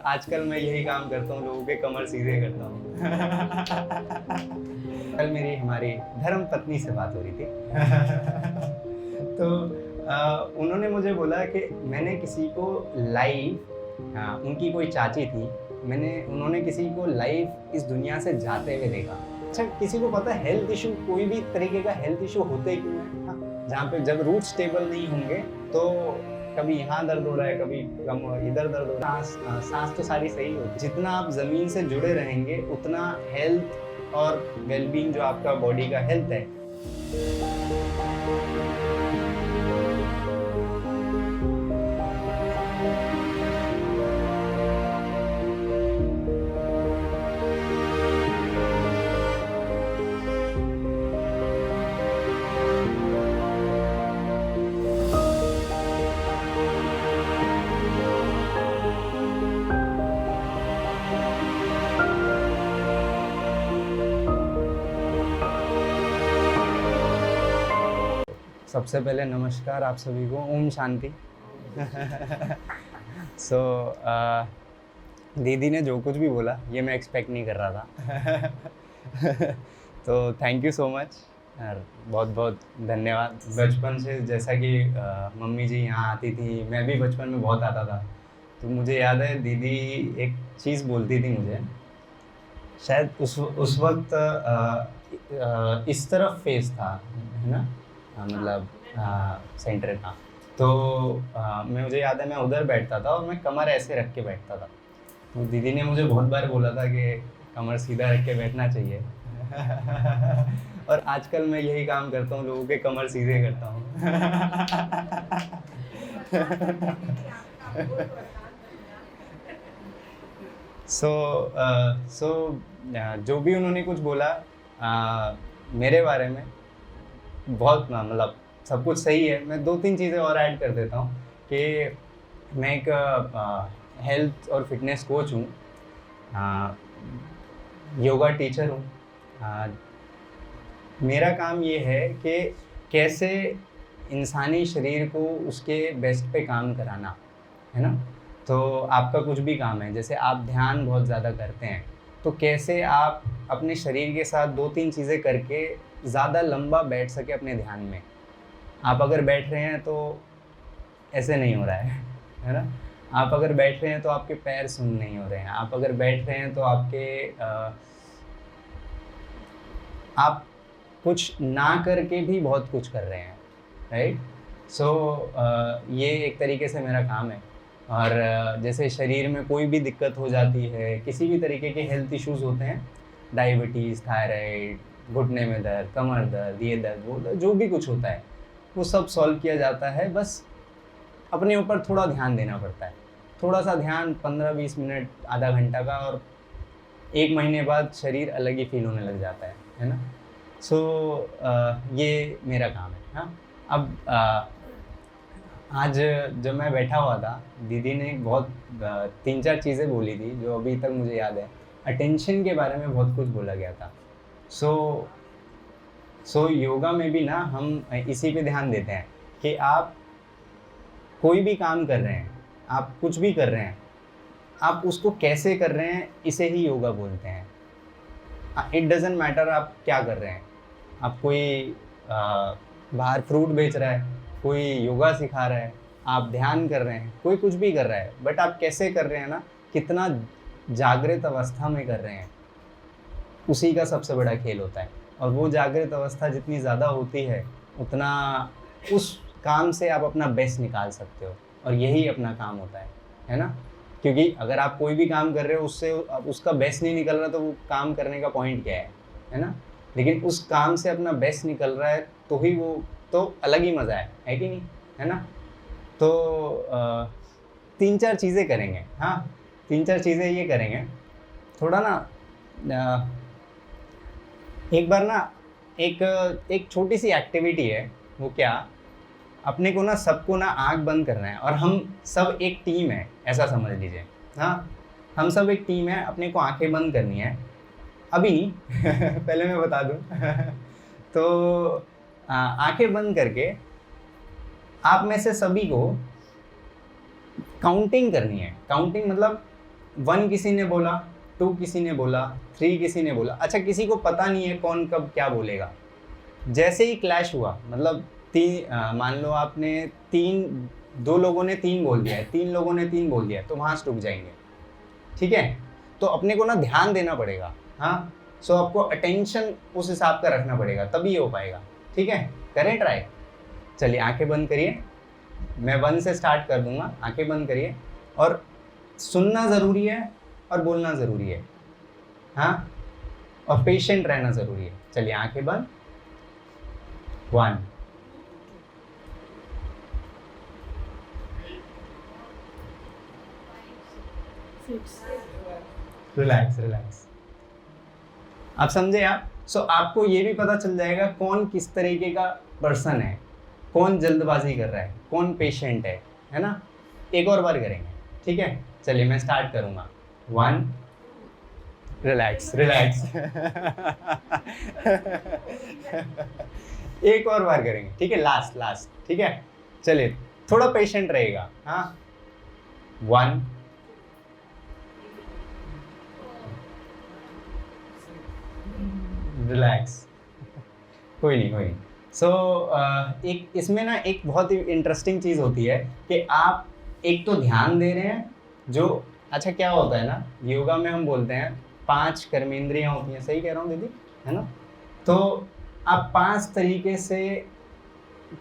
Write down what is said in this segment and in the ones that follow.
आजकल मैं यही काम करता हूँ, लोगों के कमर सीधे करता हूँ। कल मेरी हमारी धर्म पत्नी से बात हो रही थी। तो उन्होंने मुझे बोला कि मैंने किसी को लाइव, उनकी कोई चाची थी, उन्होंने किसी को लाइव इस दुनिया से जाते हुए देखा। अच्छा, किसी को पता है हेल्थ इशू, कोई भी तरीके का हेल्थ इशू होते क्यों है? हाँ, जहाँ पे जब रूट स्टेबल नहीं होंगे तो कभी यहाँ दर्द हो रहा है, कभी इधर दर्द हो रहा है। सांस तो सारी सही होती है। जितना आप जमीन से जुड़े रहेंगे उतना हेल्थ और वेलबींग, जो आपका बॉडी का हेल्थ है, सबसे पहले नमस्कार आप सभी को, ओम शांति। दीदी ने जो कुछ भी बोला ये मैं एक्सपेक्ट नहीं कर रहा था। तो थैंक यू सो मच और बहुत बहुत धन्यवाद। बचपन से जैसा कि मम्मी जी यहाँ आती थी, मैं भी बचपन में बहुत आता था, तो मुझे याद है दीदी एक चीज़ बोलती थी मुझे, शायद उस वक्त इस तरफ फेस था, है ना, मतलब सेंटर का। तो मुझे याद है मैं उधर बैठता था और मैं कमर ऐसे रख के बैठता था। तो दीदी ने मुझे बहुत बार बोला था कि कमर सीधा रख के बैठना चाहिए। और आजकल मैं यही काम करता हूँ, लोगों के कमर सीधे करता हूँ। जो भी उन्होंने कुछ बोला मेरे बारे में, बहुत मतलब सब कुछ सही है। मैं 2-3 चीज़ें और ऐड कर देता हूँ कि मैं एक हेल्थ और फिटनेस कोच हूँ, योगा टीचर हूँ। मेरा काम ये है कि कैसे इंसानी शरीर को उसके बेस्ट पे काम कराना, है ना। तो आपका कुछ भी काम है, जैसे आप ध्यान बहुत ज़्यादा करते हैं, तो कैसे आप अपने शरीर के साथ 2-3 चीज़ें करके ज़्यादा लंबा बैठ सके अपने ध्यान में। आप अगर बैठ रहे हैं तो ऐसे नहीं हो रहा है ना। आप अगर बैठ रहे हैं तो आपके पैर सुन नहीं हो रहे हैं। आप अगर बैठ रहे हैं तो आप कुछ ना करके भी बहुत कुछ कर रहे हैं, राइट। ये एक तरीके से मेरा काम है। और जैसे शरीर में कोई भी दिक्कत हो जाती है, किसी भी तरीके के हेल्थ इश्यूज़ होते हैं, डायबिटीज़, थायराइड, घुटने में दर्द, कमर दर्द, ये दर्द, वो दर्द, जो भी कुछ होता है वो सब सॉल्व किया जाता है। बस अपने ऊपर थोड़ा ध्यान देना पड़ता है, थोड़ा सा ध्यान, 15-20 मिनट, आधा घंटा का, और 1 महीने बाद शरीर अलग ही फील होने लग जाता है ना। ये मेरा काम है। हाँ, अब आज जब मैं बैठा हुआ था, दीदी ने बहुत 3-4 चीज़ें बोली थी जो अभी तक मुझे याद है। अटेंशन के बारे में बहुत कुछ बोला गया था। योगा में भी ना हम इसी पे ध्यान देते हैं कि आप कोई भी काम कर रहे हैं, आप कुछ भी कर रहे हैं, आप उसको कैसे कर रहे हैं, इसे ही योगा बोलते हैं। इट डज़न्ट मैटर आप क्या कर रहे हैं। आप कोई बाहर फ्रूट बेच रहा है, कोई योगा सिखा रहा है, आप ध्यान कर रहे हैं, कोई कुछ भी कर रहा है, बट आप कैसे कर रहे हैं ना, कितना जागृत अवस्था में कर रहे हैं, उसी का सबसे बड़ा खेल होता है। और वो जागृत अवस्था जितनी ज़्यादा होती है, उतना उस काम से आप अपना बेस्ट निकाल सकते हो, और यही अपना काम होता है ना। क्योंकि अगर आप कोई भी काम कर रहे हो, उससे उसका बेस्ट नहीं निकल रहा, तो वो काम करने का पॉइंट क्या है ना। लेकिन उस काम से अपना बेस्ट निकल रहा है तो ही वो तो अलग ही मज़ा है कि नहीं, है ना। तो 3-4 चीज़ें करेंगे। हाँ, 3-4 चीज़ें ये करेंगे। थोड़ा ना एक बार ना एक छोटी सी एक्टिविटी है। वो क्या, अपने को ना सबको ना आँख बंद करना है, और हम सब एक टीम है, ऐसा समझ लीजिए। हाँ, हम सब एक टीम है, अपने को आंखें बंद करनी है। अभी नहीं, पहले मैं बता दूं। तो आंखें बंद करके आप में से सभी को काउंटिंग करनी है। काउंटिंग मतलब 1 किसी ने बोला, 2 किसी ने बोला, 3 किसी ने बोला। अच्छा, किसी को पता नहीं है कौन कब क्या बोलेगा। जैसे ही क्लैश हुआ, मतलब मान लो आपने 2 लोगों ने 3 बोल दिया है, 3 लोगों ने 3 बोल दिया है, तो वहाँ से रुक जाएंगे, ठीक है। तो अपने को ना ध्यान देना पड़ेगा, हाँ। सो आपको अटेंशन उस हिसाब का रखना पड़ेगा, तभी हो पाएगा, ठीक है। करें ट्राई। चलिए आंखें बंद करिए, मैं 1 से स्टार्ट कर दूंगा। आंखें बंद करिए, और सुनना ज़रूरी है और बोलना ज़रूरी है, हाँ, और पेशेंट रहना ज़रूरी है। चलिए आंखें बंद। 1, रिलैक्स रिलैक्स। आप समझे आप? सो आपको ये भी पता चल जाएगा कौन किस तरीके का पर्सन है, कौन जल्दबाजी कर रहा है, कौन पेशेंट है ना। एक और बार करेंगे, ठीक है। चलिए मैं स्टार्ट करूंगा। 1, रिलैक्स रिलैक्स। एक और बार करेंगे, ठीक है, लास्ट, ठीक है। चलिए थोड़ा पेशेंट रहेगा, हाँ। 1, रिलैक्स। कोई नहीं। सो एक इसमें ना एक बहुत ही इंटरेस्टिंग चीज़ होती है कि आप एक तो ध्यान दे रहे हैं, जो अच्छा क्या होता है ना, योगा में हम बोलते हैं 5 कर्मेंद्रियां होती हैं, सही कह रहा हूँ दीदी, है ना। तो आप 5 तरीके से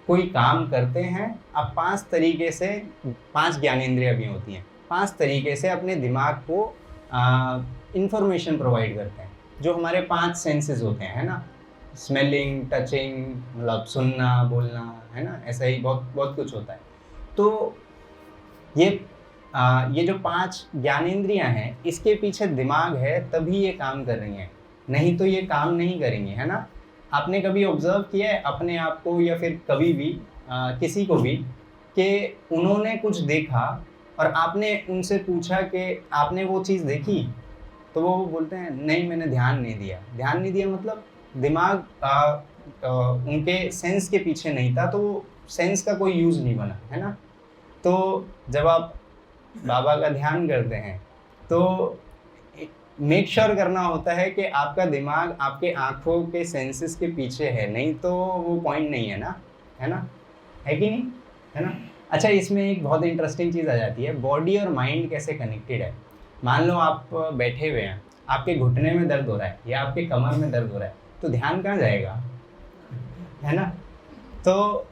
कोई काम करते हैं, आप 5 तरीके से, 5 ज्ञानेंद्रियां भी होती हैं, 5 तरीके से अपने दिमाग को इंफॉर्मेशन प्रोवाइड करते हैं, जो हमारे 5 सेंसेस होते हैं, है ना। स्मेलिंग, टचिंग, मतलब सुनना, बोलना, है ना, ऐसा ही बहुत बहुत कुछ होता है। तो ये जो 5 ज्ञानेंद्रियां हैं, इसके पीछे दिमाग है, तभी ये काम कर रही हैं, नहीं तो ये काम नहीं करेंगी, है ना। आपने कभी ऑब्जर्व किया है अपने आप को, या फिर कभी भी किसी को भी, कि उन्होंने कुछ देखा और आपने उनसे पूछा कि आपने वो चीज़ देखी, तो वो बोलते हैं नहीं मैंने ध्यान नहीं दिया, मतलब दिमाग उनके सेंस के पीछे नहीं था, तो सेंस का कोई यूज़ नहीं बना, है ना। तो जब आप बाबा का ध्यान करते हैं, तो मेक श्योर करना होता है कि आपका दिमाग आपके आँखों के सेंसेस के पीछे है, नहीं तो वो पॉइंट नहीं है ना, है कि नहीं, है ना। अच्छा, इसमें एक बहुत इंटरेस्टिंग चीज़ आ जाती है, बॉडी और माइंड कैसे कनेक्टेड है। मान लो आप बैठे हुए हैं, आपके घुटने में दर्द हो रहा है या आपके कमर में दर्द हो रहा है, तो ध्यान कहाँ जाएगा, है ना। तो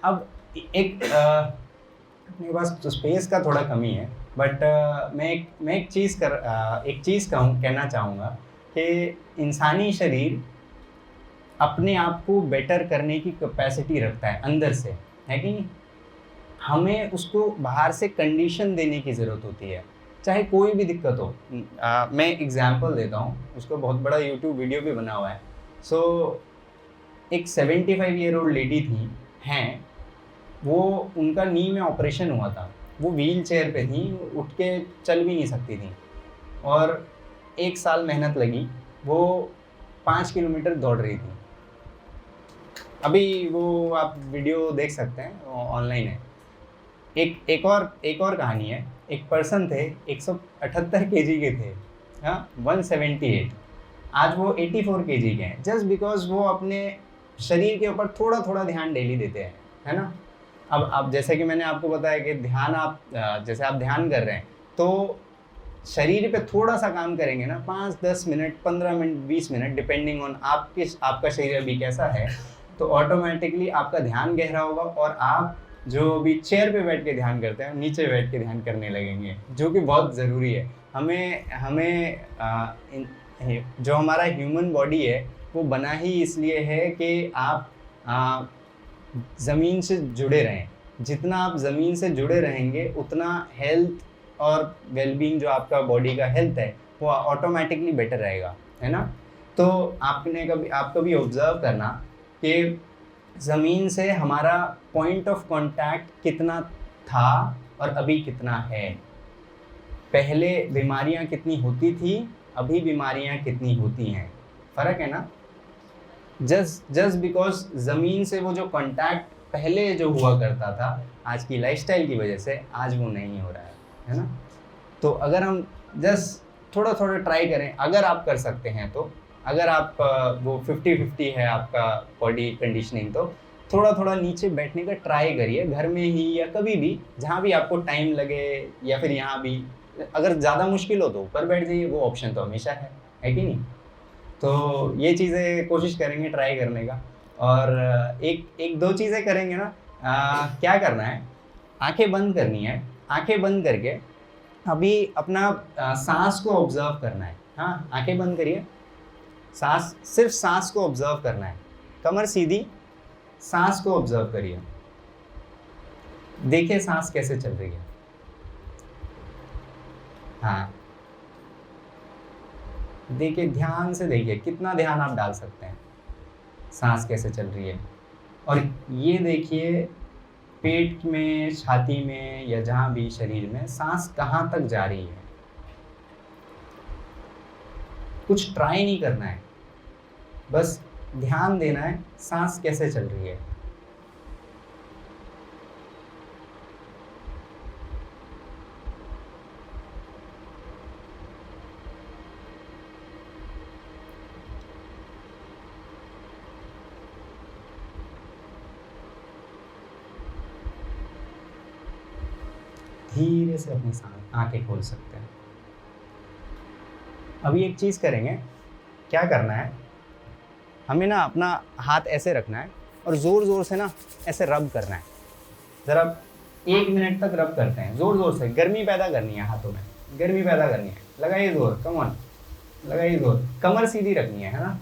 अब मेरे पास तो स्पेस का थोड़ा कमी है, बट मैं एक चीज़ कहना चाहूँगा कि इंसानी शरीर अपने आप को बेटर करने की कैपेसिटी रखता है अंदर से, है कि नहीं। हमें उसको बाहर से कंडीशन देने की ज़रूरत होती है, चाहे कोई भी दिक्कत हो। मैं एग्जांपल देता हूँ, उसको बहुत बड़ा यूट्यूब वीडियो भी बना हुआ है। एक 75 ईयर ओल्ड लेडी थी, हैं वो, उनका नी में ऑपरेशन हुआ था, वो व्हील चेयर पे थी, उठ के चल भी नहीं सकती थी, और 1 साल मेहनत लगी, वो 5 किलोमीटर दौड़ रही थी। अभी वो आप वीडियो देख सकते हैं, ऑनलाइन है। एक और कहानी है, एक पर्सन थे 178 केजी के थे, हाँ, 178, आज वो 84 केजी के हैं, जस्ट बिकॉज वो अपने शरीर के ऊपर थोड़ा थोड़ा ध्यान डेली देते हैं, है ना। अब जैसे कि मैंने आपको बताया कि ध्यान, जैसे आप ध्यान कर रहे हैं, तो शरीर पे थोड़ा सा काम करेंगे ना, 5-10 minute, 15 minute, 20 minute, depending on आपका शरीर अभी कैसा है, तो ऑटोमेटिकली आपका ध्यान गहरा होगा, और आप जो अभी चेयर पे बैठ के ध्यान करते हैं, नीचे बैठ के ध्यान करने लगेंगे, जो कि बहुत ज़रूरी है। हमें जो हमारा ह्यूमन बॉडी है, वो बना ही इसलिए है कि आप ज़मीन से जुड़े रहें। जितना आप ज़मीन से जुड़े रहेंगे, उतना हेल्थ और वेलबींग, जो आपका बॉडी का हेल्थ है, वो ऑटोमेटिकली बेटर रहेगा, है ना। तो आप कभी ऑब्ज़र्व करना कि ज़मीन से हमारा पॉइंट ऑफ कांटेक्ट कितना था और अभी कितना है। पहले बीमारियां कितनी होती थी, अभी बीमारियां कितनी होती हैं, फ़र्क है ना। जस्ट बिकॉज ज़मीन से वो जो कांटेक्ट पहले जो हुआ करता था, आज की लाइफस्टाइल की वजह से आज वो नहीं हो रहा है ना। तो अगर हम जस्ट थोड़ा थोड़ा ट्राई करें अगर आप कर सकते हैं तो। अगर आप वो 50-50 है आपका बॉडी कंडीशनिंग, तो थोड़ा थोड़ा नीचे बैठने का ट्राई करिए, घर में ही या कभी भी जहाँ भी आपको टाइम लगे, या फिर यहाँ भी। अगर ज़्यादा मुश्किल हो तो ऊपर बैठ जाइए, वो ऑप्शन तो हमेशा है कि नहीं। तो ये चीज़ें कोशिश करेंगे ट्राई करने का। और एक एक दो चीज़ें करेंगे ना। क्या करना है, आंखें बंद करनी है। आंखें बंद करके अभी अपना सांस को ऑब्जर्व करना है। हाँ, आंखें बंद करिए, सांस, सिर्फ सांस को ऑब्जर्व करना है। कमर सीधी, सांस को ऑब्जर्व करिए, देखिए सांस कैसे चल रही है। हाँ, देखिए, ध्यान से देखिए, कितना ध्यान आप डाल सकते हैं, सांस कैसे चल रही है। और ये देखिए पेट में, छाती में, या जहाँ भी शरीर में सांस कहाँ तक जा रही है। कुछ ट्राई नहीं करना है, बस ध्यान देना है सांस कैसे चल रही है। धीरे से अपनी आंखें खोल सकते हैं। अभी एक चीज़ करेंगे, क्या करना है, हमें ना अपना हाथ ऐसे रखना है और ज़ोर ज़ोर से ना ऐसे रब करना है। ज़रा 1 मिनट तक रब करते हैं, ज़ोर ज़ोर से। गर्मी पैदा करनी है हाथों में, गर्मी पैदा करनी है। लगाइए ज़ोर, कम ऑन, लगाइए ज़ोर। कमर सीधी रखनी है ना,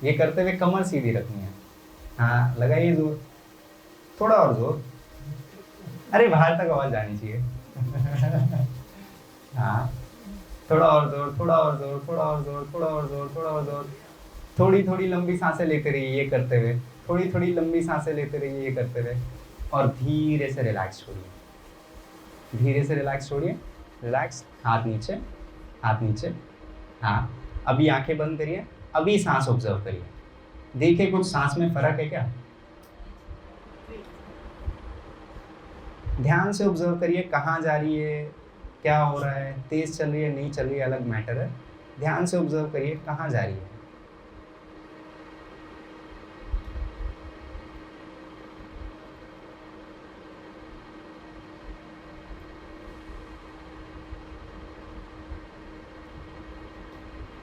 ये करते हुए कमर सीधी रखनी है। हाँ, लगाइए ज़ोर, थोड़ा और ज़ोर। अरे बाहर तक आवाज़ जानी चाहिए। हाँ, थोड़ा और जोर, थोड़ा और जोर, थोड़ा और जोर, थोड़ा और जोर, थोड़ा और जोर। थोड़ी थोड़ी लंबी सांसें लेते रहिए ये करते हुए, थोड़ी थोड़ी लंबी सांसें लेते रहिए ये करते हुए। और धीरे से रिलैक्स छोड़िए, धीरे से रिलैक्स छोड़िए। रिलैक्स, हाथ नीचे, हाथ नीचे। हाँ, अभी आंखें बंद करिए, अभी सांस ऑब्जर्व करिए, देखिए कुछ सांस में फर्क है क्या। ध्यान से ऑब्जर्व करिए, कहाँ जा रही है, क्या हो रहा है, तेज चल रही है, नहीं चल रही है, अलग मैटर है। ध्यान से ऑब्जर्व करिए कहाँ जा रही है।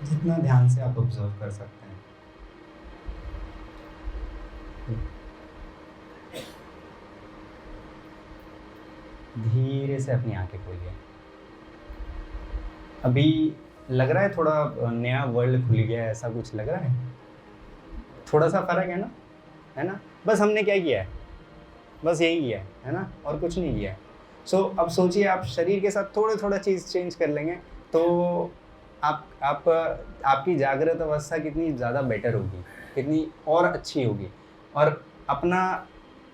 जितना ध्यान से आप ऑब्जर्व कर सकते हैं। धीरे से अपनी आंखें खोलिए। अभी लग रहा है थोड़ा नया वर्ल्ड खुल गया है, ऐसा कुछ लग रहा है? थोड़ा सा फर्क है ना? बस हमने क्या किया है, बस यही किया है ना, और कुछ नहीं किया है। सो अब सोचिए, आप शरीर के साथ थोड़ा थोड़ा चीज़ चेंज कर लेंगे तो आपकी जागृत अवस्था कितनी ज़्यादा बेटर होगी, कितनी और अच्छी होगी। और अपना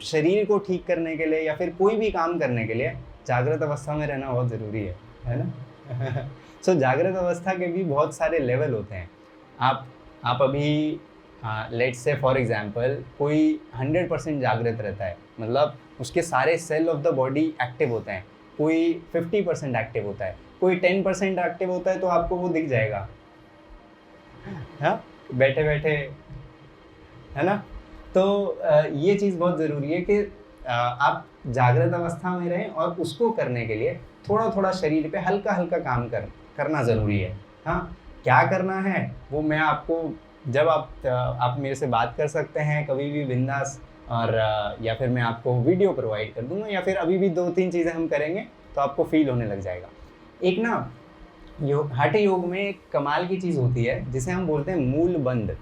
शरीर को ठीक करने के लिए या फिर कोई भी काम करने के लिए जागृत अवस्था में रहना बहुत ज़रूरी है ना। सो जागृत अवस्था के भी बहुत सारे लेवल होते हैं। आप अभी लेट्स से फॉर एग्जांपल कोई 100% जागृत रहता है, मतलब उसके सारे cell of the body active होते हैं। कोई 50% एक्टिव होता है, कोई 10% एक्टिव होता है, तो आपको वो दिख जाएगा, हाँ, बैठे बैठे, है ना। तो ये चीज़ बहुत ज़रूरी है कि आप जागृत अवस्था में रहें, और उसको करने के लिए थोड़ा थोड़ा शरीर पे हल्का हल्का काम करना ज़रूरी है। हाँ, क्या करना है वो मैं आपको, जब आप मेरे से बात कर सकते हैं कभी भी बिंदास, और या फिर मैं आपको वीडियो प्रोवाइड कर दूँगा, या फिर अभी भी 2-3 चीज़ें हम करेंगे तो आपको फील होने लग जाएगा। एक ना हठ योग में एक कमाल की चीज़ होती है जिसे हम बोलते हैं मूल बंध।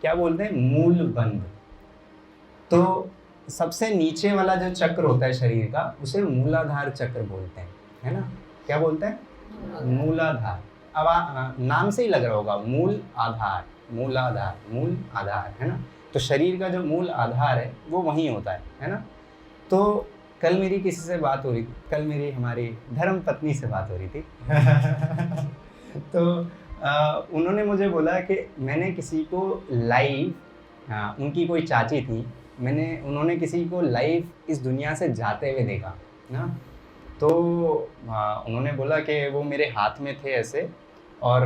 क्या बोलते हैं? मूल बंध। तो सबसे नीचे वाला जो चक्र होता है शरीर का, उसे मूलाधार चक्र बोलते हैं, है ना। क्या बोलते हैं? मूलाधार। अब नाम से ही लग रहा होगा, मूल आधार, मूलाधार, मूल आधार, है ना। तो शरीर का जो मूल आधार है वो वहीं होता है ना। तो कल मेरी किसी से बात हो रही थी, कल मेरी हमारी धर्म पत्नी से बात हो रही थी। तो उन्होंने मुझे बोला कि मैंने किसी को लाइव, उनकी कोई चाची थी, उन्होंने किसी को लाइव इस दुनिया से जाते हुए देखा ना। तो उन्होंने बोला कि वो मेरे हाथ में थे ऐसे, और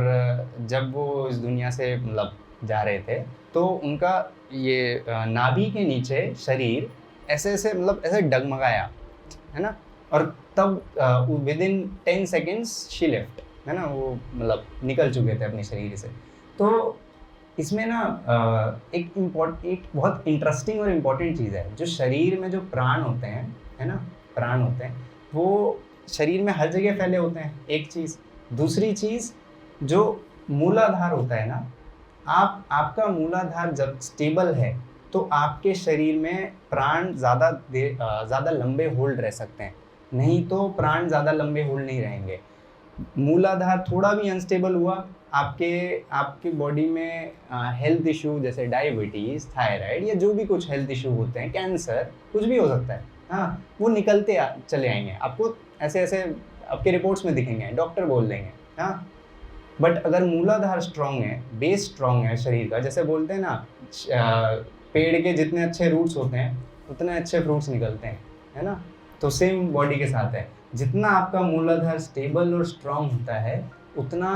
जब वो इस दुनिया से मतलब जा रहे थे तो उनका ये नाभि के नीचे शरीर ऐसे ऐसे मतलब ऐसे डगमगाया, है ना, और तब with in 10 seconds she left, है ना, वो मतलब निकल चुके थे अपने शरीर से। तो इसमें ना एक बहुत इंटरेस्टिंग और इम्पॉर्टेंट चीज़ है, जो शरीर में जो प्राण होते हैं, है ना, प्राण होते हैं, वो शरीर में हर जगह फैले होते हैं, एक चीज़। दूसरी चीज़, जो मूलाधार होता है ना, आपका मूलाधार जब स्टेबल है तो आपके शरीर में प्राण ज़्यादा लंबे होल्ड रह सकते हैं, नहीं तो प्राण ज़्यादा लंबे होल्ड नहीं रहेंगे। मूलाधार थोड़ा भी अनस्टेबल हुआ, आपकी बॉडी में हेल्थ इशू जैसे डायबिटीज़, थायराइड या जो भी कुछ हेल्थ इशू होते हैं, कैंसर, कुछ भी हो सकता है, हाँ, वो निकलते चले आएंगे आपको, ऐसे ऐसे आपके रिपोर्ट्स में दिखेंगे, डॉक्टर बोल देंगे, हाँ। बट अगर मूलाधार स्ट्रांग है, बेस स्ट्रांग है शरीर का, जैसे बोलते हैं ना, पेड़ के जितने अच्छे रूट्स होते हैं उतने अच्छे फ्रूट्स निकलते हैं, है ना, तो सेम बॉडी के साथ है। जितना आपका मूलाधार स्टेबल और स्ट्रांग होता है, उतना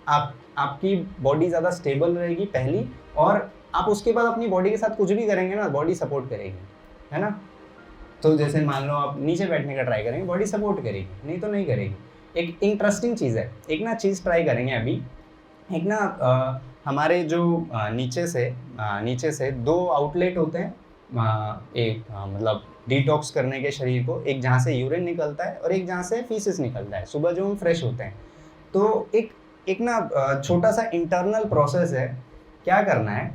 आपकी बॉडी ज़्यादा स्टेबल रहेगी पहली, और आप उसके बाद अपनी बॉडी के साथ कुछ भी करेंगे ना, बॉडी सपोर्ट करेगी, है ना। तो जैसे मान लो आप नीचे बैठने का ट्राई करेंगे, बॉडी सपोर्ट करेगी, नहीं तो नहीं करेगी। एक इंटरेस्टिंग चीज़ है, एक ना चीज़ ट्राई करेंगे अभी। एक ना हमारे जो नीचे से 2 आउटलेट होते हैं, एक मतलब डिटॉक्स करने के शरीर को, एक जहाँ से यूरिन निकलता है और एक जहाँ से फीसिस निकलता है सुबह जो हम फ्रेश होते हैं। तो एक ना छोटा सा इंटरनल प्रोसेस है। क्या करना है,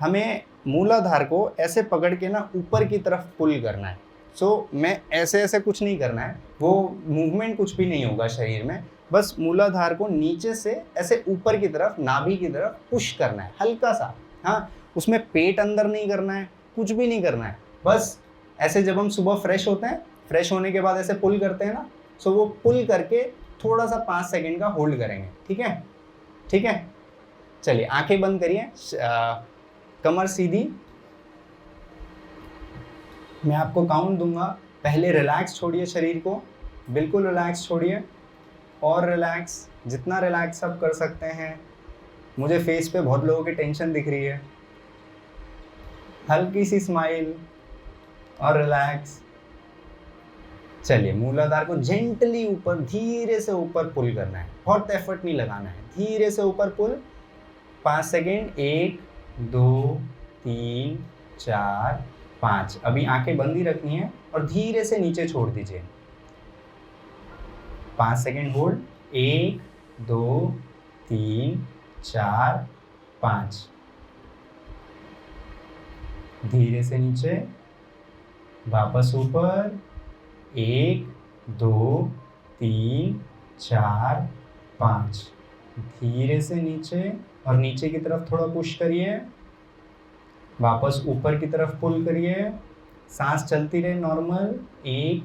हमें मूलाधार को ऐसे पकड़ के ना ऊपर की तरफ पुल करना है। मैं ऐसे कुछ नहीं करना है, वो मूवमेंट कुछ भी नहीं होगा शरीर में, बस मूलाधार को नीचे से ऐसे ऊपर की तरफ, नाभि की तरफ पुश करना है हल्का सा, हाँ। उसमें पेट अंदर नहीं करना है, कुछ भी नहीं करना है, बस ऐसे जब हम सुबह फ्रेश होते हैं, फ्रेश होने के बाद ऐसे पुल करते हैं ना, वो पुल करके थोड़ा सा 5 सेकेंड का होल्ड करेंगे, ठीक है, ठीक है। चलिए आंखें बंद करिए, कमर सीधी, मैं आपको काउंट दूंगा, पहले रिलैक्स छोड़िए शरीर को, बिल्कुल रिलैक्स छोड़िए, और रिलैक्स, जितना रिलैक्स आप कर सकते हैं। मुझे फेस पे बहुत लोगों की टेंशन दिख रही है, हल्की सी स्माइल और रिलैक्स। चलिए मूलाधार को जेंटली ऊपर, धीरे से ऊपर पुल करना है, बहुत एफर्ट नहीं लगाना है, धीरे से ऊपर पुल, 5 सेकेंड, 1 2 3 4 5। अभी आंखें बंद ही रखनी है और धीरे से नीचे छोड़ दीजिए, 5 सेकेंड होल्ड, 1 2 3 4 5। धीरे से नीचे, वापस ऊपर, 1 2 3 4 5। धीरे से नीचे, और नीचे की तरफ थोड़ा पुश करिए, वापस ऊपर की तरफ पुल करिए, सांस चलती रहे नॉर्मल, 1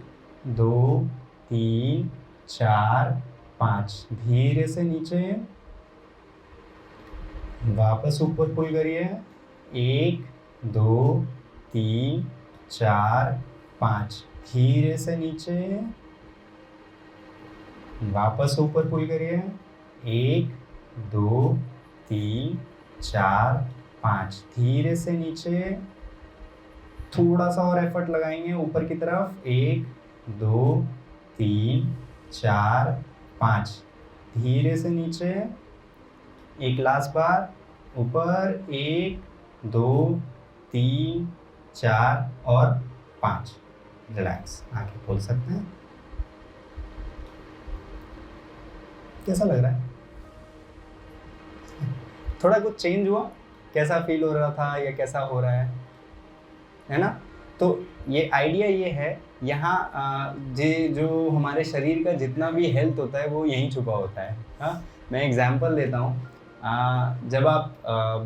2 3 4 5। धीरे से नीचे, वापस ऊपर पुल करिए, 1 2 3 4 5। धीरे से नीचे, वापस ऊपर पुल करिए, 1 2 3 4 5। धीरे से नीचे, थोड़ा सा और एफर्ट लगाएंगे ऊपर की तरफ, 1 2 3 4 5। धीरे से नीचे, एक लास्ट बार, ऊपर, 1 2 3 4 और 5। रिलैक्स, आंखें खोल सकते हैं। कैसा लग रहा है? थोड़ा कुछ चेंज हुआ? कैसा फील हो रहा था या कैसा हो रहा है ना? तो ये आइडिया ये है, यहाँ जो हमारे शरीर का जितना भी हेल्थ होता है वो यहीं छुपा होता है, हाँ। मैं एग्जांपल देता हूँ, जब आप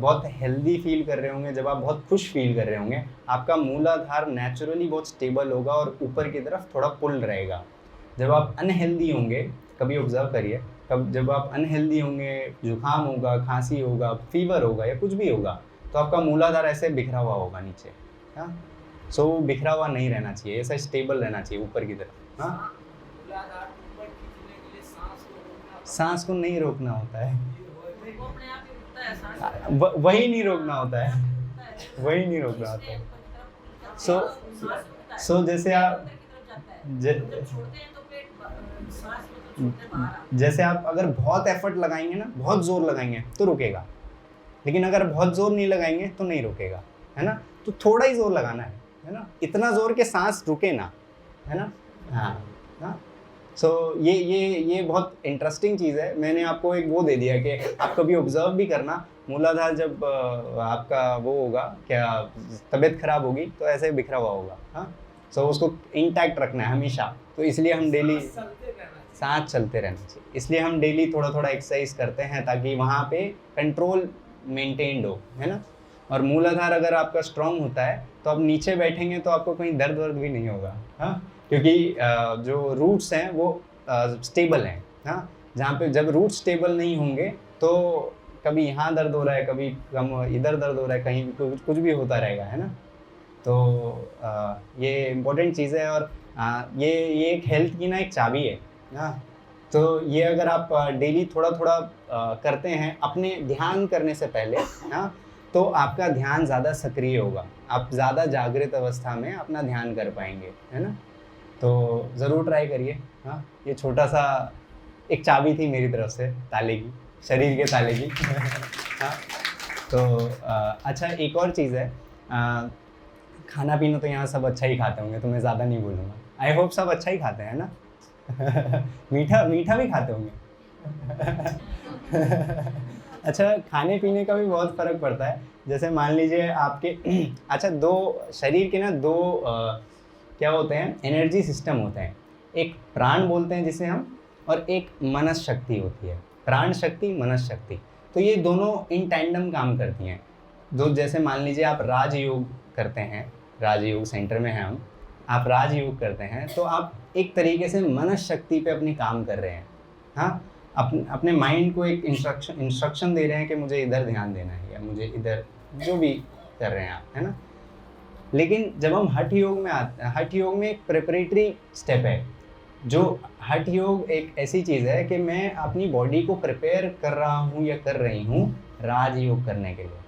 बहुत हेल्दी फील कर रहे होंगे, जब आप बहुत खुश फील कर रहे होंगे, आपका मूलाधार नेचुरली बहुत स्टेबल होगा और ऊपर की तरफ थोड़ा पुल रहेगा। जब आप अनहेल्दी होंगे, कभी ऑब्जर्व करिए, जब आप अनहेल्दी होंगे, जुकाम होगा, खांसी होगा, फीवर होगा या कुछ भी होगा, तो आपका मूलाधार ऐसे बिखरा हुआ होगा नीचे, हाँ। बिखरा हुआ नहीं रहना चाहिए, ऐसा स्टेबल रहना चाहिए ऊपर की तरफ, हाँ। मूलाधार ऊपर खींचने के लिए सांस को रोकना पड़ता सांस को नहीं रोकना होता है, है। वो अपने आप ही उठता है सांस वही नहीं रोकना होता है, वही नहीं रोकना होता है। सो जैसे आप छोड़ते हैं तो पेट सांस मतलब छोड़ते बाहर आता है। जैसे आप अगर बहुत एफर्ट लगाएंगे ना, बहुत जोर लगाएंगे तो रुकेगा, लेकिन अगर बहुत जोर नहीं लगाएंगे तो नहीं रुकेगा, है ना। तो थोड़ा ही जोर लगाना है ना, इतना जोर के सांस रुके ना, है ना। हाँ हाँ। सो ये बहुत इंटरेस्टिंग चीज़ है। मैंने आपको एक वो दे दिया कि आप कभी ऑब्जर्व भी करना, मूलाधार जब आपका वो होगा क्या, तबीयत खराब होगी तो ऐसे बिखरा हुआ होगा। हाँ, सो उसको इंटैक्ट रखना है हमेशा, तो इसलिए हम डेली साथ चलते रहना चाहिए, इसलिए हम डेली थोड़ा थोड़ा एक्सरसाइज करते हैं ताकि वहाँ पे कंट्रोल मेंटेन्ड हो, है ना। और मूलाधार अगर आपका स्ट्रांग होता है तो आप नीचे बैठेंगे तो आपको कहीं दर्द वर्द भी नहीं होगा। हाँ, क्योंकि जो रूट्स हैं वो स्टेबल हैं। हाँ, जहाँ पे जब रूट स्टेबल नहीं होंगे तो कभी यहाँ दर्द हो रहा है, कभी कम इधर दर्द हो रहा है, कहीं कुछ भी होता रहेगा, है ना। तो ये इम्पोर्टेंट चीज़ है। और ये एक हेल्थ की ना एक चाबी है ना। तो ये अगर आप डेली थोड़ा थोड़ा करते हैं अपने ध्यान करने से पहले, हाँ, तो आपका ध्यान ज़्यादा सक्रिय होगा, आप ज़्यादा जागृत अवस्था में अपना ध्यान कर पाएंगे, है ना। तो ज़रूर ट्राई करिए। हाँ, ये छोटा सा एक चाबी थी मेरी तरफ से ताले की, शरीर के ताले की। हाँ, तो अच्छा एक और चीज़ है, खाना पीना तो यहाँ सब अच्छा ही खाते होंगे, तो मैं ज़्यादा नहीं बोलूँगा। आई होप सब अच्छा ही खाते हैं ना। मीठा मीठा भी खाते होंगे। अच्छा, खाने पीने का भी बहुत फ़र्क पड़ता है। जैसे मान लीजिए आपके अच्छा दो शरीर के ना दो क्या होते हैं, एनर्जी सिस्टम होते हैं। एक प्राण बोलते हैं जिसे हम, और एक मनस शक्ति होती है। प्राण शक्ति, मनस शक्ति, तो ये दोनों इन टैंडम काम करती हैं। जैसे मान लीजिए आप राजयोग करते हैं, राजयोग सेंटर में हैं हम, आप राजयोग करते हैं तो आप एक तरीके से मनस शक्ति पे अपने काम कर रहे हैं। हाँ, अपने माइंड को एक इंस्ट्रक्शन दे रहे हैं कि मुझे इधर ध्यान देना है, या मुझे इधर, जो भी कर रहे हैं आप, है ना। लेकिन जब हम हठ योग में आते हैं, हठ योग में एक प्रिपरेटरी स्टेप है। जो हठ योग एक ऐसी चीज़ है कि मैं अपनी बॉडी को प्रिपेयर कर रहा हूँ या कर रही हूँ राजयोग करने के लिए।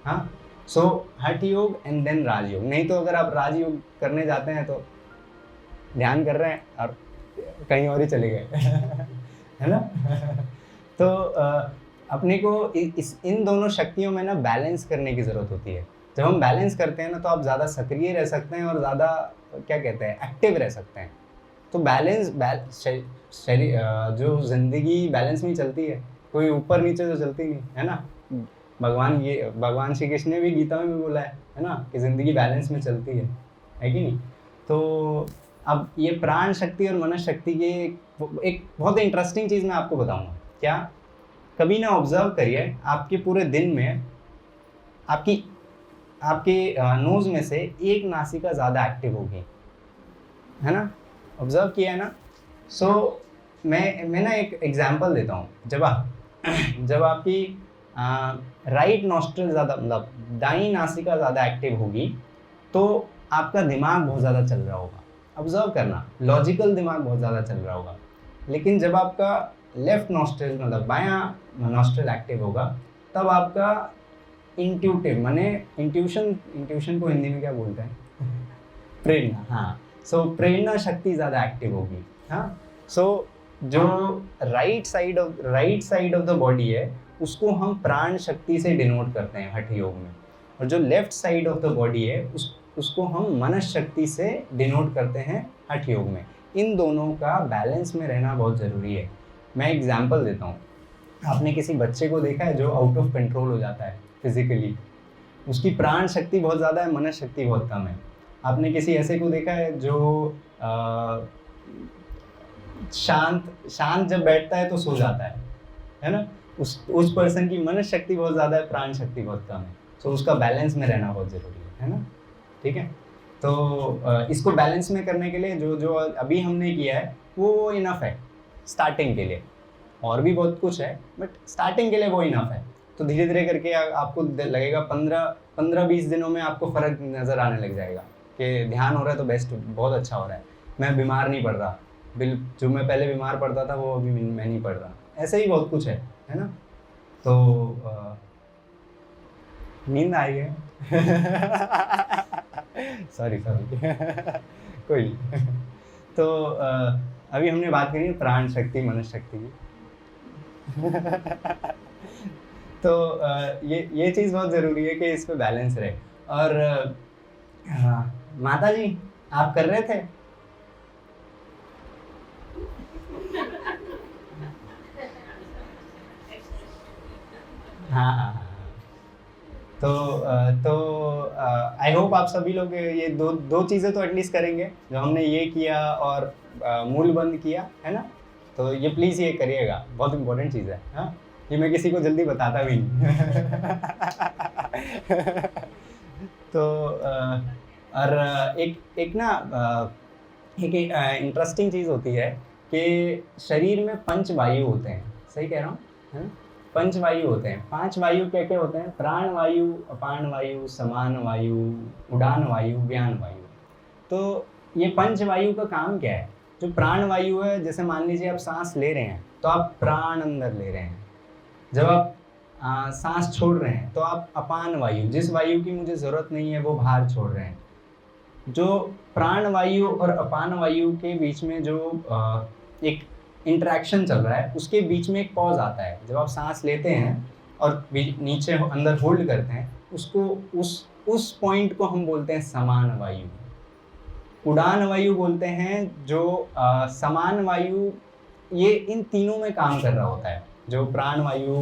हाँ, सो हठ योग एंड देन राजयोग। नहीं तो अगर आप राजयोग करने जाते हैं तो ध्यान कर रहे हैं और कहीं और ही चले गए। है ना। तो अपने को इन दोनों शक्तियों में ना बैलेंस करने की ज़रूरत होती है। जब हम बैलेंस करते हैं ना तो आप ज़्यादा सक्रिय रह सकते हैं और ज़्यादा क्या कहते हैं, एक्टिव रह सकते हैं। तो जो ज़िंदगी बैलेंस में चलती है, कोई ऊपर नीचे तो चलती नहीं, है ना। भगवान श्री कृष्ण ने भी गीता में भी बोला है ना, कि ज़िंदगी बैलेंस में चलती है कि नहीं। तो अब ये प्राण शक्ति और मनस शक्ति के एक बहुत इंटरेस्टिंग चीज़ मैं आपको बताऊंगा। क्या, कभी ना ऑब्जर्व करिए आपके पूरे दिन में आपके नोज़ में से एक नासिका ज़्यादा एक्टिव होगी, है ना। ऑब्जर्व किया है ना। सो मैं ना एक एग्जांपल देता हूँ। जब आपकी राइट नॉस्ट्रिल ज़्यादा, मतलब दाईं नासिका ज़्यादा एक्टिव होगी तो आपका दिमाग बहुत ज़्यादा चल रहा होगा। ऑब्जर्व करना, लॉजिकल दिमाग बहुत ज़्यादा चल रहा होगा। लेकिन जब आपका लेफ्ट नॉस्ट्रिल, मतलब बायां नॉस्ट्रिल एक्टिव होगा, तब आपका इंट्यूटिव, माने इंट्यूशन को हिंदी में क्या बोलते हैं, प्रेरणा। हाँ, सो प्रेरणा शक्ति ज़्यादा एक्टिव होगी। हाँ, सो जो right side of the body है उसको हम प्राण शक्ति से डिनोट करते हैं हठ योग में, और जो left side of the body है उसको हम मनस शक्ति से डिनोट करते हैं हठ योग में। इन दोनों का बैलेंस में रहना बहुत ज़रूरी है। मैं एग्जांपल देता हूँ। आपने किसी बच्चे को देखा है जो आउट ऑफ कंट्रोल हो जाता है फिजिकली, उसकी प्राण शक्ति बहुत ज़्यादा है, मनस शक्ति बहुत कम है। आपने किसी ऐसे को देखा है जो शांत जब बैठता है तो सो जाता है ना। उस पर्सन की मनस शक्ति बहुत ज़्यादा है, प्राण शक्ति बहुत कम है। तो उसका बैलेंस में रहना बहुत ज़रूरी है ना। ठीक है, तो इसको बैलेंस में करने के लिए जो अभी हमने किया है वो इनफ है स्टार्टिंग के लिए। और भी बहुत कुछ है बट स्टार्टिंग के लिए वो इनफ है। तो धीरे धीरे करके आपको लगेगा 15-20 दिनों में आपको फ़र्क नज़र आने लग जाएगा कि ध्यान हो रहा है तो बेस्ट, बहुत अच्छा हो रहा है, मैं बीमार नहीं पड़ रहा, जो मैं पहले बीमार पड़ता था वो अभी मैं नहीं पड़ रहा। ऐसे ही बहुत कुछ है ना। तो नींद आई है सॉरी कोई नहीं। तो अभी हमने बात करी प्राण शक्ति मनुष्य शक्ति की। तो ये चीज़ बहुत ज़रूरी है कि इस पे बैलेंस रहे। और माता जी आप कर रहे थे? हाँ। तो आई होप आप सभी लोग ये दो चीज़ें तो एटलीस्ट करेंगे, जो हमने ये किया और मूल बंद किया है ना। तो ये प्लीज़ ये करिएगा, बहुत इम्पोर्टेंट चीज़ है। हाँ, ये मैं किसी को जल्दी बताता भी नहीं तो और एक ना एक इंटरेस्टिंग चीज़ होती है कि शरीर में 5 वायु होते हैं। सही कह रहा हूँ, है ना? 5 वायु होते हैं। 5 वायु क्या क्या होते हैं? प्राण वायु, अपान वायु, समान वायु, उड़ान वायु, व्यान वायु। तो ये 5 वायु का काम क्या है? जो प्राण वायु है, जैसे मान लीजिए आप सांस ले रहे हैं तो आप प्राण अंदर ले रहे हैं। जब आप सांस छोड़ रहे हैं तो आप अपान वायु, जिस वायु की मुझे ज़रूरत नहीं है वो बाहर छोड़ रहे हैं। जो प्राण वायु और अपान वायु के बीच में जो एक इंटरेक्शन चल रहा है, उसके बीच में एक पॉज आता है। जब आप सांस लेते हैं और नीचे अंदर होल्ड करते हैं, उसको उस पॉइंट को हम बोलते हैं समान वायु। उड़ान वायु बोलते हैं जो समान वायु, ये इन तीनों में काम कर रहा होता है। जो प्राण वायु,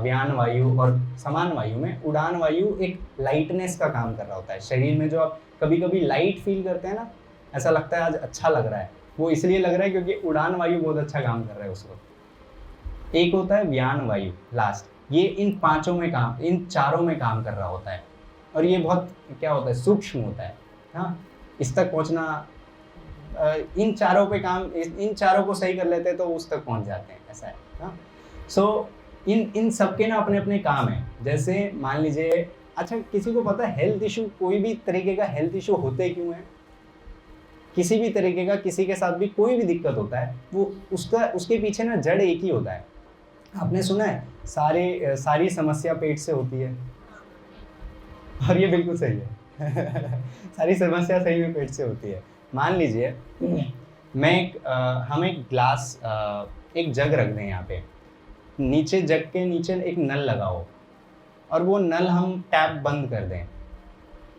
व्यान वायु और समान वायु में उड़ान वायु एक लाइटनेस का काम कर रहा होता है। शरीर में जो आप कभी कभी लाइट फील करते हैं ना, ऐसा लगता है आज अच्छा लग रहा है, वो इसलिए लग रहा है क्योंकि उड़ान वायु बहुत अच्छा काम कर रहा है उस वक्त। एक होता है व्यान वायु लास्ट, ये इन 5 में काम, इन 4 में काम कर रहा होता है। और ये बहुत क्या होता है, सूक्ष्म होता है। हाँ, इस तक पहुँचना, इन 4 पे काम, इन 4 को सही कर लेते हैं तो उस तक पहुँच जाते हैं, ऐसा है। हाँ, सो इन सबके ना अपने अपने काम है। जैसे मान लीजिए, अच्छा किसी को पता है हेल्थ इशू, कोई भी तरीके का हेल्थ इशू होते क्यों है? किसी भी तरीके का, किसी के साथ भी कोई भी दिक्कत होता है, वो उसके पीछे ना जड़ एक ही होता है। आपने सुना है सारी समस्या पेट से होती है, और ये बिल्कुल सही है सारी समस्या सही में पेट से होती है। मान लीजिए हम एक ग्लास, एक जग रख दें यहाँ पे, नीचे जग के नीचे एक नल लगाओ और वो नल हम टैप बंद कर दें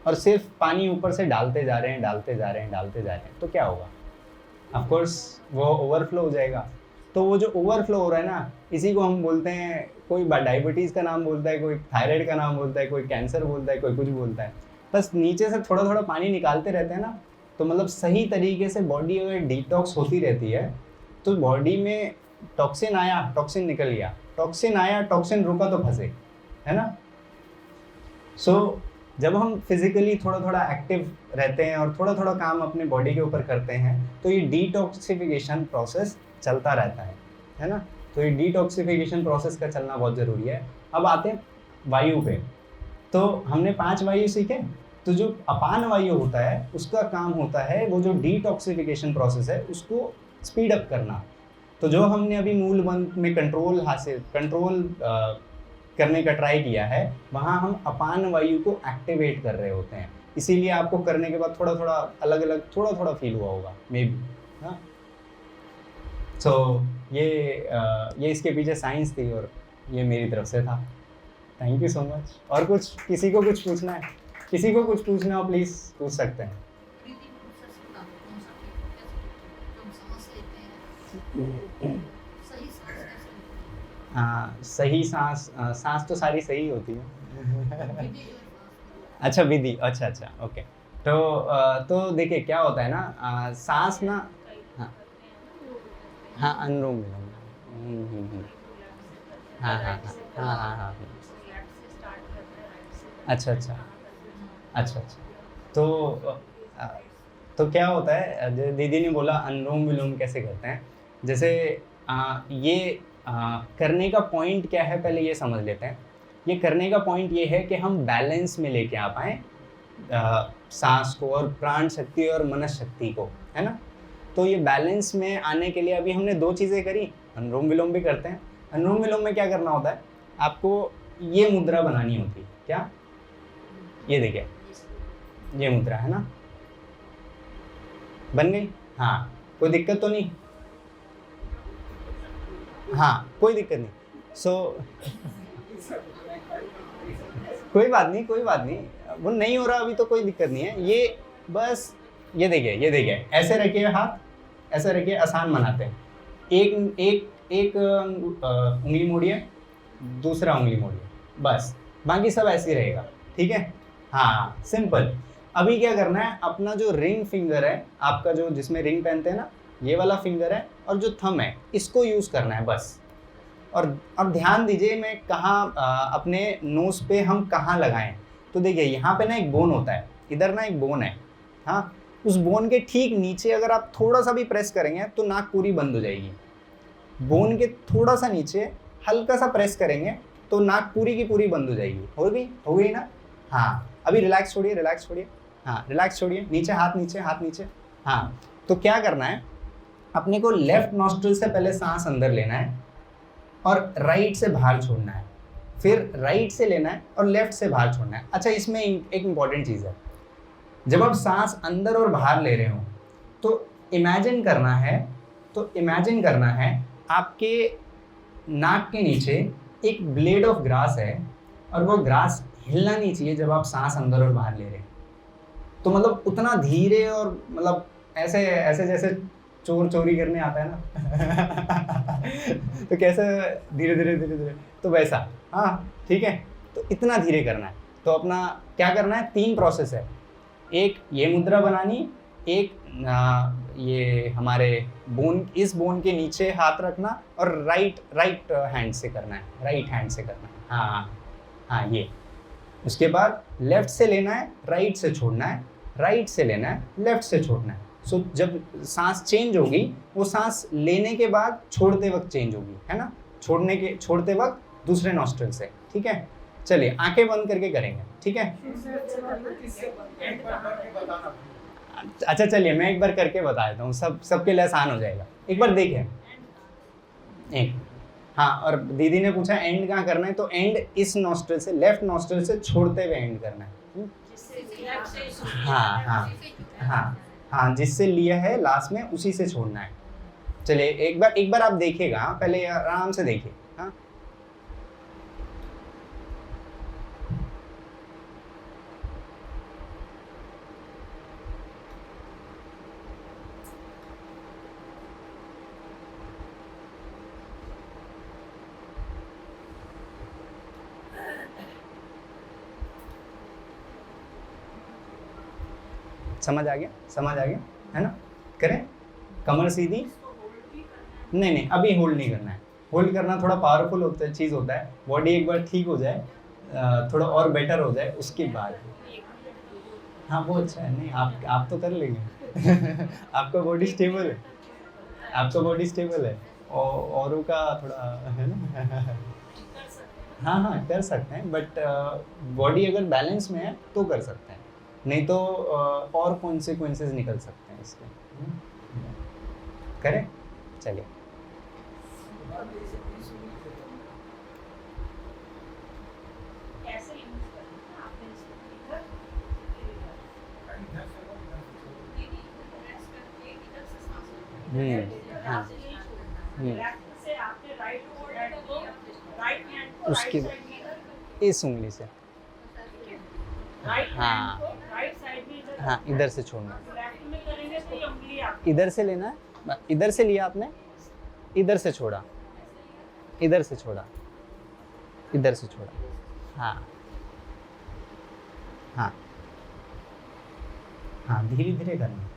और सिर्फ पानी ऊपर से डालते जा रहे हैं, तो क्या होगा? ऑफ कोर्स वो ओवरफ्लो हो जाएगा। तो वो जो ओवरफ्लो हो रहा है ना, इसी को हम बोलते हैं, कोई डायबिटीज़ का नाम बोलता है, कोई थायराइड का नाम बोलता है, कोई कैंसर बोलता है, कोई कुछ बोलता है। बस नीचे से थोड़ा थोड़ा पानी निकालते रहते हैं ना, तो मतलब सही तरीके से बॉडी अगर डिटॉक्स होती रहती है तो बॉडी में टॉक्सिन आया, टॉक्सिन निकल गया, टॉक्सिन आया, टॉक्सिन रुका तो फंसे, है ना। सो जब हम फिजिकली थोड़ा थोड़ा एक्टिव रहते हैं और थोड़ा थोड़ा काम अपने बॉडी के ऊपर करते हैं तो ये डिटॉक्सिफिकेशन प्रोसेस चलता रहता है ना। तो ये डिटॉक्सिफिकेशन प्रोसेस का चलना बहुत ज़रूरी है। अब आते हैं वायु पे। तो हमने 5 वायु सीखे। तो जो अपान वायु होता है उसका काम होता है वो जो डिटॉक्सिफिकेशन प्रोसेस है उसको स्पीड अप करना। तो जो हमने अभी मूल बंध में कंट्रोल करने का ट्राई किया है, वहाँ हम अपान वायु को एक्टिवेट कर रहे होते हैं। इसीलिए आपको करने के बाद थोड़ा थोड़ा अलग अलग थोड़ा थोड़ा फील हुआ होगा मे बी। हाँ, सो ये इसके पीछे साइंस थी और ये मेरी तरफ से था। Thank you so much. और कुछ, किसी को कुछ पूछना है? किसी को कुछ पूछना हो प्लीज़ पूछ सकते हैं। सही सांस तो सारी सही होती है अच्छा विधि, अच्छा ओके। तो देखिए क्या होता है ना, सांस ना, हाँ अनुलोम विलोम, हाँ अच्छा तो क्या होता है, दीदी ने बोला अनुलोम विलोम कैसे करते हैं। जैसे ये करने का पॉइंट क्या है पहले ये समझ लेते हैं। ये करने का पॉइंट ये है कि हम बैलेंस में लेके आ पाएँ सांस को और प्राण शक्ति और मनस शक्ति को, है ना। तो ये बैलेंस में आने के लिए अभी हमने 2 चीज़ें करी, अनुलोम विलोम भी करते हैं। अनुलोम विलोम में क्या करना होता है, आपको ये मुद्रा बनानी होती है। क्या? ये देखिए, ये मुद्रा है ना, बन गई? हाँ, कोई दिक्कत तो नहीं? हाँ, कोई दिक्कत नहीं। कोई बात नहीं, कोई बात नहीं, वो नहीं हो रहा अभी तो कोई दिक्कत नहीं है। ये बस ये देखिए, ऐसे रखिए हाथ, ऐसे रखिए, आसान बनाते हैं। एक उंगली मोड़िए, दूसरा उंगली मोड़िए, बस, बाकी सब ऐसे ही रहेगा, ठीक है? हाँ, सिंपल। अभी क्या करना है, अपना जो रिंग फिंगर है, आपका जो जिसमें रिंग पहनते हैं ना, ये वाला फिंगर है, और जो थंब है इसको यूज़ करना है बस। और अब ध्यान दीजिए मैं कहाँ अपने नोज़ पे हम कहाँ लगाएं। तो देखिए यहाँ पे ना एक बोन होता है, इधर ना एक बोन है, हाँ, उस बोन के ठीक नीचे अगर आप थोड़ा सा भी प्रेस करेंगे तो नाक पूरी बंद हो जाएगी। बोन के थोड़ा सा नीचे हल्का सा प्रेस करेंगे तो नाक पूरी की पूरी बंद हो जाएगी। हो गई ना? हाँ, अभी रिलैक्स छोड़िए, हाँ, रिलैक्स छोड़िए, नीचे हाथ नीचे, हाँ। तो क्या करना है, अपने को लेफ्ट नॉस्ट्रिल से पहले सांस अंदर लेना है और राइट से बाहर छोड़ना है, फिर राइट से लेना है और लेफ्ट से बाहर छोड़ना है। अच्छा, इसमें एक इम्पॉर्टेंट चीज़ है, जब आप सांस अंदर और बाहर ले रहे हो तो इमेजिन करना है आपके नाक के नीचे एक ब्लेड ऑफ ग्रास है और वो ग्रास हिलना नहीं चाहिए जब आप सांस अंदर और बाहर ले रहे हैं। तो मतलब उतना धीरे और मतलब ऐसे जैसे चोर चोरी करने आता है ना तो कैसे धीरे, तो वैसा, हाँ, ठीक है? तो इतना धीरे करना है। तो अपना क्या करना है, 3 प्रोसेस है। एक ये मुद्रा बनानी, एक ये हमारे इस बोन के नीचे हाथ रखना और राइट हैंड से करना है, हाँ, ये। उसके बाद लेफ्ट से लेना है, राइट से छोड़ना है, राइट से लेना है, लेफ्ट से छोड़ना है। सो जब सांस चेंज होगी, वो सांस लेने के बाद छोड़ते वक्त चेंज होगी, है ना? छोड़ते वक्त दूसरे नॉस्ट्रिल से, ठीक है? चलिए आंखें बंद करके करेंगे, ठीक है? अच्छा, चलिए मैं एक बार करके बता देता हूँ, सबके लिए आसान हो जाएगा। एक बार देखें, हाँ, और दीदी ने पूछा एंड कहाँ करना है, तो एंड इस नॉस्ट्रिल से, लेफ्ट नॉस्ट्रिल से छोड़ते हुए एंड करना है। हाँ, जिससे लिया है लास्ट में उसी से छोड़ना है। चलिए एक बार आप देखिएगा, पहले आराम से देखिए, हाँ। समझ आ गया, है ना? करें, कमर सीधी, नहीं, अभी होल्ड नहीं करना है। होल्ड करना थोड़ा पावरफुल चीज़ होता है। बॉडी एक बार ठीक हो जाए, थोड़ा और बेटर हो जाए, उसके बाद, हाँ, वो अच्छा है। नहीं, आप तो कर लेंगे आपका बॉडी स्टेबल है, औरों का थोड़ा है ना हाँ, कर सकते हैं, बट बॉडी अगर बैलेंस में है तो कर सकते हैं, नहीं तो और कॉन्सिक्वेंसेस निकल सकते हैं इसके। करें, चलिए। उसकी इस उंगली से, हाँ, इधर से छोड़ना, इधर से लेना है, इधर से लिया आपने, इधर से छोड़ा, इधर से छोड़ा, हाँ, धीरे धीरे करना।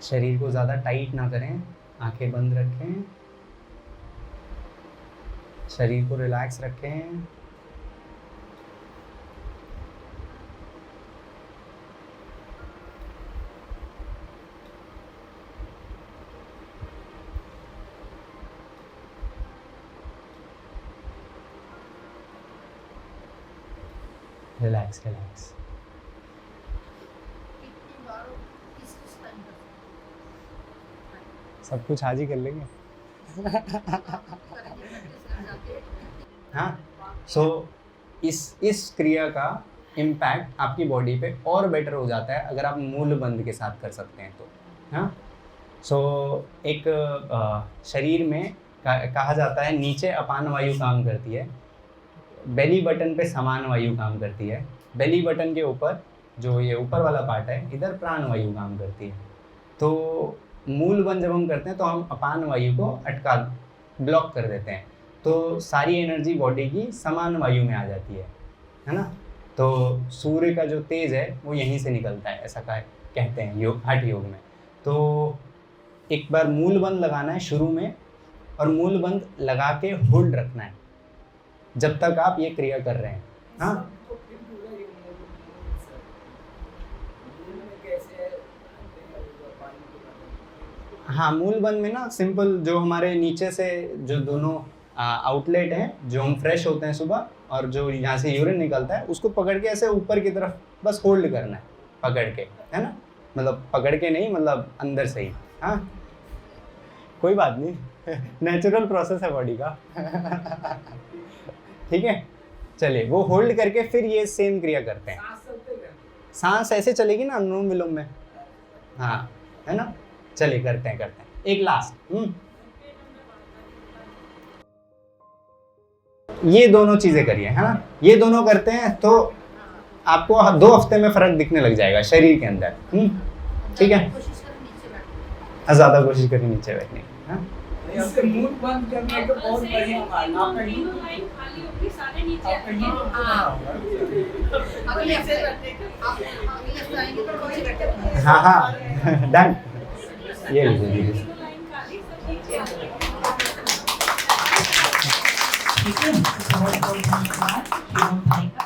शरीर को ज़्यादा टाइट ना करें, आंखें बंद रखें, शरीर को रिलैक्स रखें। Relax relax. कितनी बार किस टाइम कर सब कुछ आज ही कर लेंगे। हाँ, सो इस क्रिया का इम्पैक्ट आपकी बॉडी पे और बेटर हो जाता है अगर आप मूल बंद के साथ कर सकते हैं तो। हाँ, सो एक शरीर में कहा जाता है नीचे अपान वायु काम करती है, बेली बटन पे समान वायु काम करती है, बेली बटन के ऊपर जो ये ऊपर वाला पार्ट है इधर प्राण वायु काम करती है। तो मूल बंद जब हम करते हैं तो हम अपान वायु को ब्लॉक कर देते हैं, तो सारी एनर्जी बॉडी की समान वायु में आ जाती है ना। तो सूर्य का जो तेज है वो यहीं से निकलता है, ऐसा कहते हैं योग, हठ योग में। तो एक बार मूल बंद लगाना है शुरू में, और मूल बंद लगा के होल्ड रखना है जब तक आप ये क्रिया कर रहे हैं। हाँ, तो फिर पूरा ये सर में कैसे पानी को हाँ, मूल बंद में ना सिंपल जो हमारे नीचे से जो दोनों आउटलेट हैं, जो हम फ्रेश होते हैं सुबह और जो यहाँ से यूरिन निकलता है, उसको पकड़ के ऐसे ऊपर की तरफ बस होल्ड करना है, पकड़ के, है ना। मतलब पकड़ के नहीं, मतलब अंदर से ही। हाँ, कोई बात नहीं, नेचुरल प्रोसेस है बॉडी का। ठीक है, चलिए वो होल्ड करके फिर ये सेम क्रिया करते हैं। सांस चलते रहते। सांस ऐसे चलेगी ना अनुलोम विलोम में। हाँ, है ना। चलिए करते हैं एक लास्ट। ये दोनों चीजें करिए, है ना। ये दोनों करते हैं तो आपको 2 हफ्ते में फर्क दिखने लग जाएगा शरीर के अंदर। ठीक है, कोशिश करें नीचे बैठने ज्यादा कोशिश करिए नीचे बैठने की। हाँ, इससे मुंह बंद करने का बहुत बढ़िया मार्ग। आपका तीनों लाइन खाली होगी, सारे नीचे आपका ये अगले हफ्ते अगले हफ्ते आएंगे तो नीचे बैठे। हाँ, हाँ, डन। ये लीजिए दीदी। तीनों लाइन खाली, सब नीचे आएंगे। बहुत बहुत धन्यवाद शिवम भाई का।